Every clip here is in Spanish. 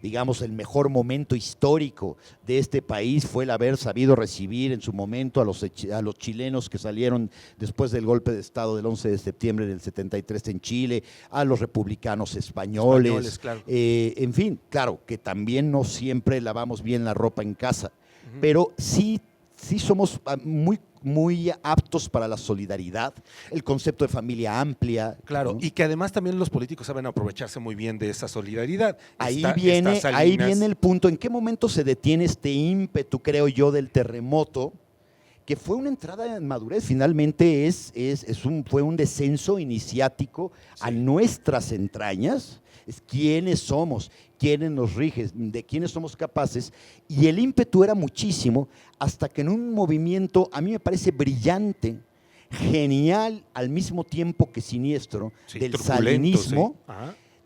digamos, el mejor momento histórico de este país fue el haber sabido recibir en su momento a los chilenos que salieron después del golpe de Estado del 11 de septiembre del 73 en Chile, a los republicanos españoles, claro. En fin, claro, que también no siempre lavamos bien la ropa en casa, pero sí somos muy aptos para la solidaridad, el concepto de familia amplia. Claro, ¿no? y que además también los políticos saben aprovecharse muy bien de esa solidaridad. Ahí viene el punto, ¿en qué momento se detiene este ímpetu, creo yo, del terremoto? Que fue una entrada en madurez, finalmente fue un descenso iniciático a nuestras entrañas, es quiénes somos, quiénes nos rigen, de quiénes somos capaces, y el ímpetu era muchísimo, hasta que en un movimiento, a mí me parece brillante, genial, al mismo tiempo que siniestro, del salinismo,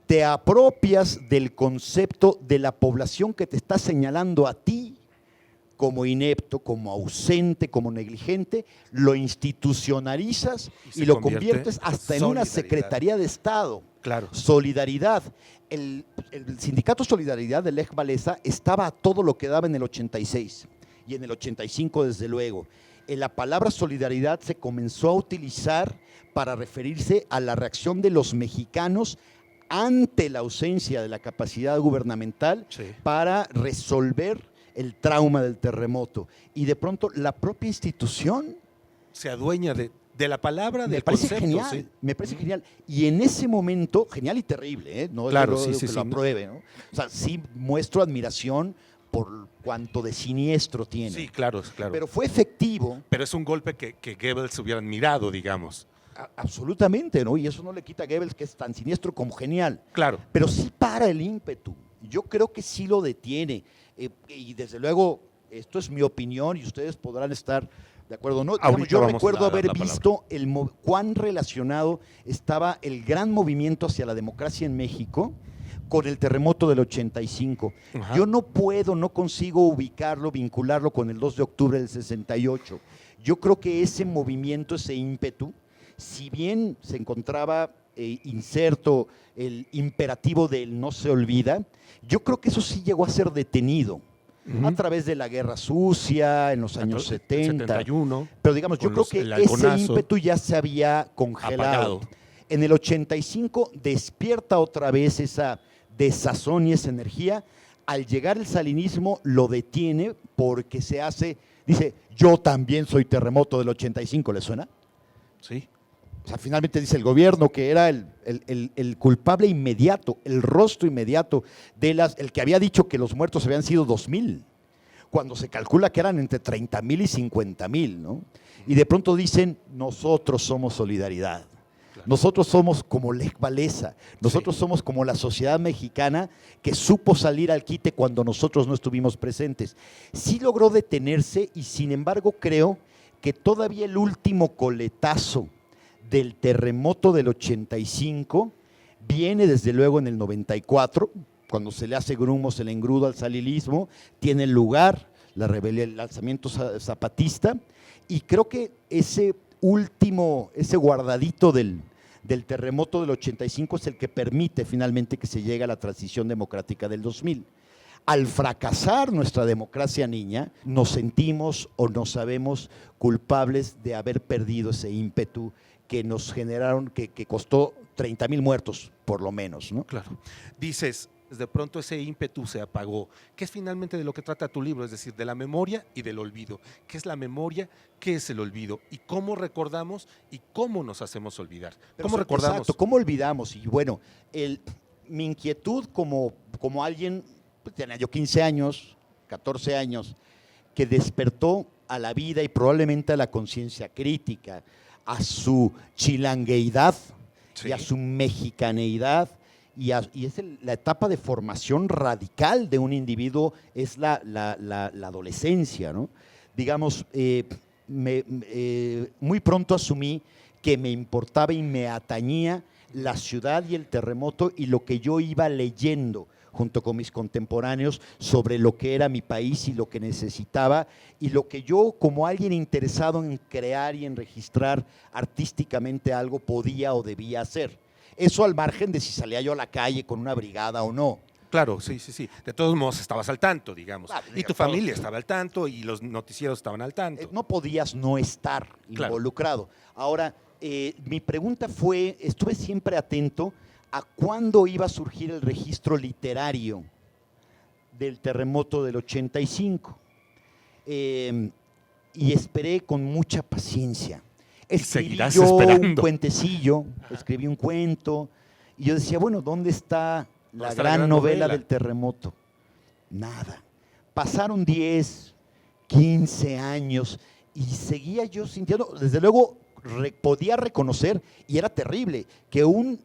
te apropias del concepto de la población que te está señalando a ti, como inepto, como ausente, como negligente, lo institucionalizas y lo conviertes hasta en una Secretaría de Estado. Claro. Solidaridad. El Sindicato Solidaridad de Lech Walesa estaba a todo lo que daba en el 86 y en el 85 desde luego. La palabra solidaridad se comenzó a utilizar para referirse a la reacción de los mexicanos ante la ausencia de la capacidad gubernamental para resolver el trauma del terremoto, y de pronto la propia institución se adueña de la palabra, del concepto. Genial, me parece genial, y en ese momento, genial y terrible, no claro, es que lo apruebe, ¿no? O sea, sí muestro admiración por cuanto de siniestro tiene. Sí, claro. Pero fue efectivo. Pero es un golpe que Goebbels hubiera admirado, digamos. Absolutamente, ¿no? Y eso no le quita a Goebbels, que es tan siniestro como genial. Claro. Pero sí para el ímpetu. Yo creo que sí lo detiene. Y desde luego, esto es mi opinión y ustedes podrán estar de acuerdo, ¿no? Digamos, yo recuerdo haber visto cuán relacionado estaba el gran movimiento hacia la democracia en México con el terremoto del 85. Ajá. Yo no consigo ubicarlo, vincularlo con el 2 de octubre del 68. Yo creo que ese movimiento, ese ímpetu, si bien se encontraba inserto el imperativo del no se olvida, yo creo que eso sí llegó a ser detenido a través de la Guerra Sucia en los años 70. 71, pero digamos, yo creo que ese ímpetu ya se había congelado. Apagado. En el 85 despierta otra vez esa desazón y esa energía. Al llegar el salinismo lo detiene porque dice, yo también soy terremoto del 85, ¿le suena? Sí. O sea, finalmente dice el gobierno que era el culpable inmediato, el rostro inmediato el que había dicho que los muertos habían sido 2,000, cuando se calcula que eran entre 30,000 y 50,000, ¿no? Y de pronto dicen, nosotros somos solidaridad. Claro. Nosotros somos como Lech Walesa, nosotros somos como la sociedad mexicana que supo salir al quite cuando nosotros no estuvimos presentes. Sí logró detenerse y sin embargo creo que todavía el último coletazo del terremoto del 85 viene desde luego en el 94, cuando se le hace grumos el engrudo al salinismo, tiene lugar la rebelión, el alzamiento zapatista, y creo que ese guardadito del terremoto del 85 es el que permite finalmente que se llegue a la transición democrática del 2000. Al fracasar nuestra democracia niña, nos sentimos o nos sabemos culpables de haber perdido ese ímpetu que nos generaron, que costó 30,000 muertos, por lo menos, ¿no? Claro. Dices, de pronto ese ímpetu se apagó. ¿Qué es finalmente de lo que trata tu libro? Es decir, de la memoria y del olvido. ¿Qué es la memoria? ¿Qué es el olvido? ¿Y cómo recordamos? ¿Y cómo nos hacemos olvidar? ¿Cómo recordamos? Exacto, ¿cómo olvidamos? Y bueno, mi inquietud como alguien, pues, tenía yo 15 años, 14 años, que despertó a la vida y probablemente a la conciencia crítica, a su chilangueidad y a su mexicaneidad, y es la etapa de formación radical de un individuo, es la adolescencia, ¿no? Digamos, muy pronto asumí que me importaba y me atañía la ciudad y el terremoto y lo que yo iba leyendo junto con mis contemporáneos sobre lo que era mi país y lo que necesitaba y lo que yo, como alguien interesado en crear y en registrar artísticamente algo, podía o debía hacer. Eso al margen de si salía yo a la calle con una brigada o no. Claro, sí, sí, sí. De todos modos estabas al tanto, digamos. Claro, Y tu todos. familia estaba al tanto y los noticieros estaban al tanto. No podías no estar Claro. involucrado. Ahora, mi pregunta fue, estuve siempre atento a cuándo iba a surgir el registro literario del terremoto del 85. Y esperé con mucha paciencia. Escribí seguirás yo un esperando. cuentecillo, escribí un cuento, y yo decía, bueno, ¿dónde está la está la gran gran novela novela? del terremoto? Nada. Pasaron 10, 15 años y seguía yo sintiendo, desde luego podía reconocer, y era terrible, que un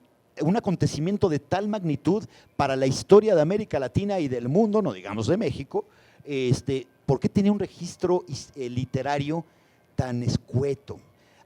acontecimiento de tal magnitud para la historia de América Latina y del mundo, no digamos de México, ¿por qué tenía un registro literario tan escueto?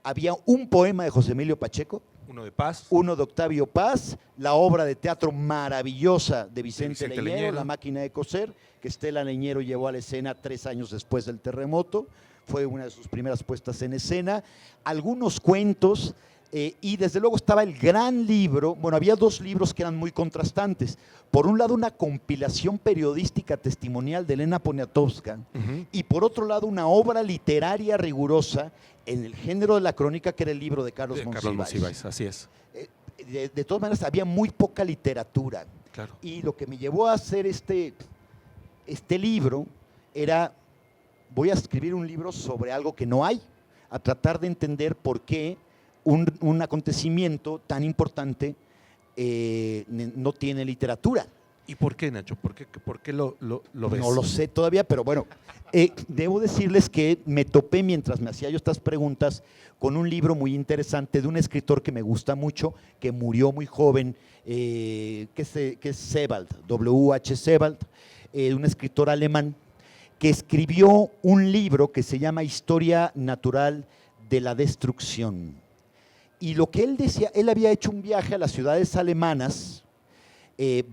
Había un poema de José Emilio Pacheco, Uno de Paz. uno de Octavio Paz, la obra de teatro maravillosa de Vicente Leñero, Leñero. La máquina de coser, que Estela Leñero llevó a la escena 3 años después del terremoto, fue una de sus primeras puestas en escena, algunos cuentos, y desde luego estaba el gran libro, bueno, había 2 libros que eran muy contrastantes. Por un lado, una compilación periodística testimonial de Elena Poniatowska, y por otro lado, una obra literaria rigurosa en el género de la crónica, que era el libro de Carlos Monsiváis. Así es. De todas maneras, había muy poca literatura. Claro. Y lo que me llevó a hacer este libro era, voy a escribir un libro sobre algo que no hay, a tratar de entender por qué un acontecimiento tan importante no tiene literatura. ¿Y por qué, Nacho? ¿Por qué lo ves? No lo sé todavía, pero bueno, debo decirles que me topé mientras me hacía yo estas preguntas con un libro muy interesante de un escritor que me gusta mucho, que murió muy joven, que es Sebald, W.H. Sebald, un escritor alemán, que escribió un libro que se llama Historia Natural de la Destrucción. Y lo que él decía, él había hecho un viaje a las ciudades alemanas,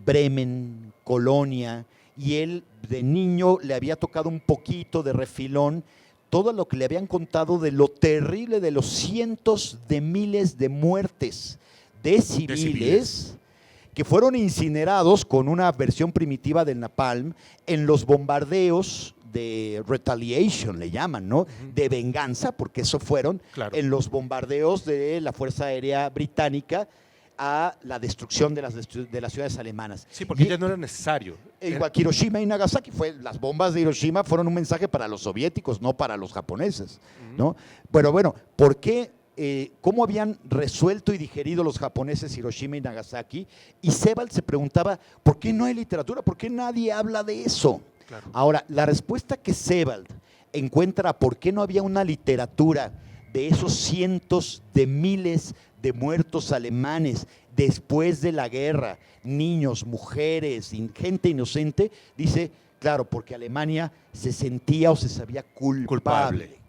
Bremen, Colonia, y él de niño le había tocado un poquito de refilón todo lo que le habían contado de lo terrible de los cientos de miles de muertes de civiles que fueron incinerados con una versión primitiva del napalm en los bombardeos de retaliation, le llaman, ¿no? De venganza, porque eso fueron Claro. en los bombardeos de la Fuerza Aérea Británica a la destrucción de las ciudades alemanas. Sí, porque Y- ya no era necesario. Igual que Hiroshima y Nagasaki, las bombas de Hiroshima fueron un mensaje para los soviéticos, no para los japoneses, ¿no? Pero bueno, ¿por qué? ¿Cómo habían resuelto y digerido los japoneses Hiroshima y Nagasaki? Y Sebald se preguntaba, ¿por qué no hay literatura? ¿Por qué nadie habla de eso? Claro. Ahora, la respuesta que Sebald encuentra a por qué no había una literatura de esos cientos de miles de muertos alemanes después de la guerra, niños, mujeres, gente inocente, dice, claro, porque Alemania se sentía o se sabía culpable.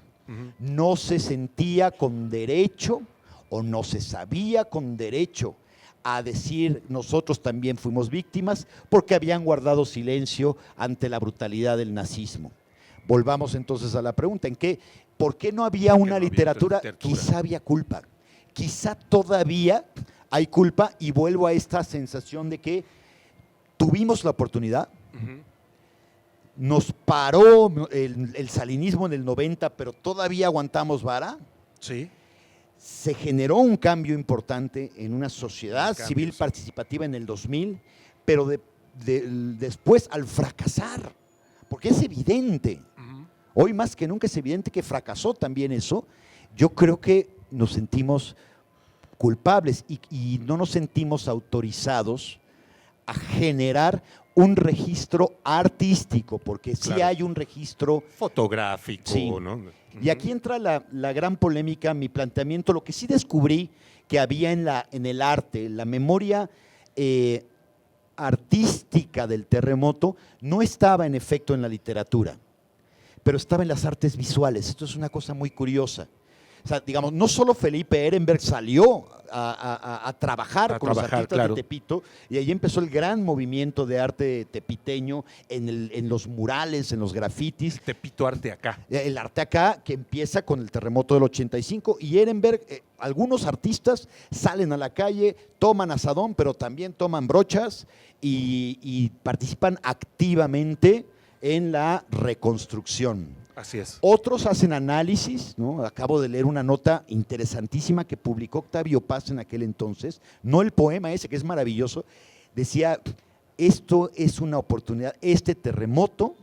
No se sentía con derecho o no se sabía con derecho a decir nosotros también fuimos víctimas porque habían guardado silencio ante la brutalidad del nazismo. Volvamos entonces a la pregunta, ¿por qué no había una literatura? Quizá había culpa, quizá todavía hay culpa, y vuelvo a esta sensación de que tuvimos la oportunidad, nos paró el salinismo en el 90, pero todavía aguantamos vara. Sí. Se generó un cambio importante en una sociedad civil sí. participativa en el 2000, pero después al fracasar, porque es evidente, hoy más que nunca es evidente que fracasó también eso, yo creo que nos sentimos culpables y no nos sentimos autorizados a generar un registro artístico, porque sí Claro. hay un registro Fotográfico, Sí. ¿no? y aquí entra la gran polémica, mi planteamiento, lo que sí descubrí que había en el arte, la memoria artística del terremoto, no estaba en efecto en la literatura, pero estaba en las artes visuales. Esto es una cosa muy curiosa. O sea, digamos, no solo Felipe Ehrenberg salió a trabajar con los artistas claro. de Tepito, y ahí empezó el gran movimiento de arte tepiteño en los murales, en los grafitis. Tepito arte acá. El arte acá, que empieza con el terremoto del 85, y Ehrenberg, algunos artistas salen a la calle, toman asadón, pero también toman brochas y participan activamente en la reconstrucción. Así es. Otros hacen análisis, ¿no? Acabo de leer una nota interesantísima que publicó Octavio Paz en aquel entonces, no el poema ese que es maravilloso, decía, esto es una oportunidad, este terremoto,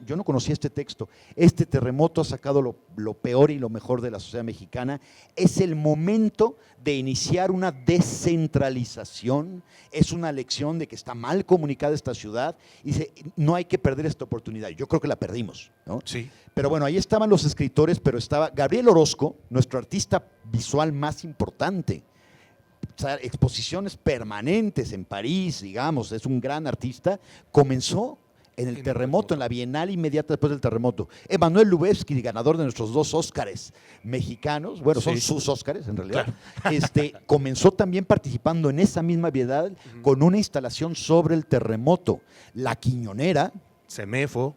yo no conocía este texto, este terremoto ha sacado lo peor y lo mejor de la sociedad mexicana, es el momento de iniciar una descentralización, es una lección de que está mal comunicada esta ciudad, y dice, no hay que perder esta oportunidad, yo creo que la perdimos, ¿no? Sí. Pero bueno, ahí estaban los escritores, pero estaba Gabriel Orozco, nuestro artista visual más importante, o sea, exposiciones permanentes en París, digamos, es un gran artista, comenzó en el terremoto, en la Bienal inmediata después del terremoto. Emanuel Lubezki, ganador de nuestros 2 Óscares mexicanos, bueno, son sus Óscares en realidad, claro. Comenzó también participando en esa misma Bienal con una instalación sobre el terremoto. La Quiñonera. Semefo.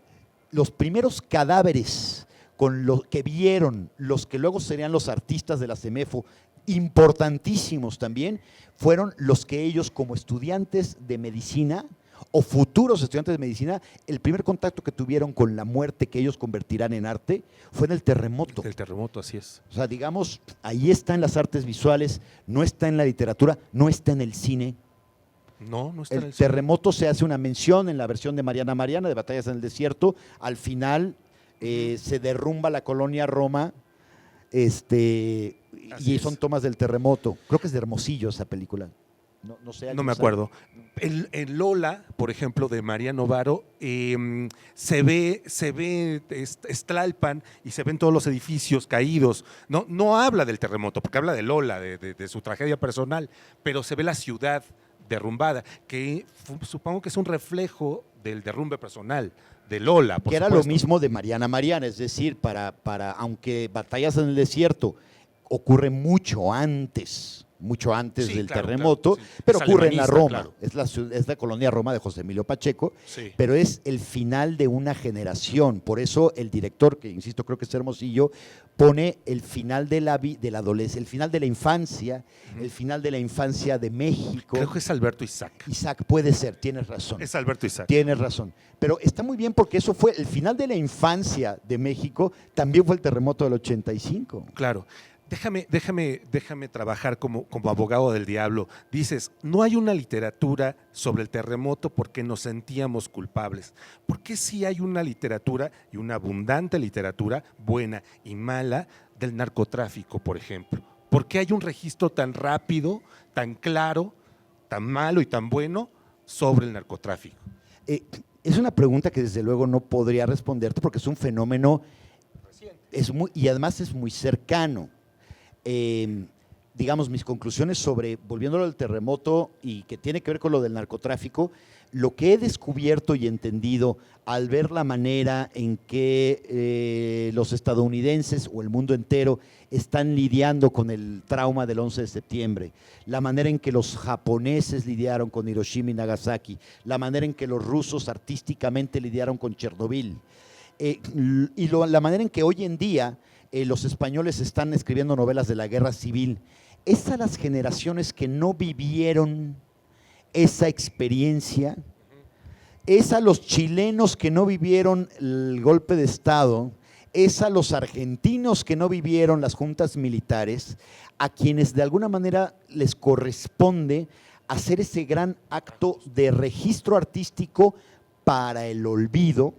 Los primeros cadáveres con los que vieron los que luego serían los artistas de la Semefo, importantísimos también, fueron los que ellos como estudiantes de medicina o futuros estudiantes de medicina, el primer contacto que tuvieron con la muerte que ellos convertirán en arte fue en el terremoto. El terremoto, así es. O sea, digamos, ahí está en las artes visuales, no está en la literatura, no está en el cine. No está en el terremoto se hace una mención en la versión de Mariana Mariana, de Batallas en el Desierto. Al final se derrumba la colonia Roma y son tomas del terremoto. Creo que es de Hermosillo esa película. No sé. No me acuerdo. En Lola, por ejemplo, de María Novaro, se ve Tlalpan y se ven todos los edificios caídos. No habla del terremoto, porque habla de Lola, de su tragedia personal, pero se ve la ciudad derrumbada, que supongo que es un reflejo del derrumbe personal de Lola. Que era lo mismo de Mariana Mariana, es decir, aunque Batallas en el Desierto ocurre mucho antes del terremoto, claro, sí. pero Es ocurre en la Roma, claro. es la colonia Roma de José Emilio Pacheco, sí. Pero es el final de una generación, por eso el director, que insisto creo que es Hermosillo, pone el final de la adolescencia, el final de la infancia, el final de la infancia de México. Creo que es Alberto Isaac. Isaac, puede ser, tienes razón. Es Alberto Isaac. Tienes razón, pero está muy bien porque eso fue el final de la infancia de México, también fue el terremoto del 85. Claro. Déjame trabajar como abogado del diablo. Dices, no hay una literatura sobre el terremoto porque nos sentíamos culpables. ¿Por qué sí hay una literatura y una abundante literatura, buena y mala, del narcotráfico, por ejemplo? ¿Por qué hay un registro tan rápido, tan claro, tan malo y tan bueno sobre el narcotráfico? Es una pregunta que desde luego no podría responderte porque es un fenómeno reciente. Y además es muy cercano. Digamos, mis conclusiones volviéndolo al terremoto y que tiene que ver con lo del narcotráfico, lo que he descubierto y entendido al ver la manera en que los estadounidenses o el mundo entero están lidiando con el trauma del 11 de septiembre, la manera en que los japoneses lidiaron con Hiroshima y Nagasaki, la manera en que los rusos artísticamente lidiaron con Chernobyl, la manera en que hoy en día los españoles están escribiendo novelas de la guerra civil. Es a las generaciones que no vivieron esa experiencia, es a los chilenos que no vivieron el golpe de Estado, es a los argentinos que no vivieron las juntas militares, a quienes de alguna manera les corresponde hacer ese gran acto de registro artístico para el olvido,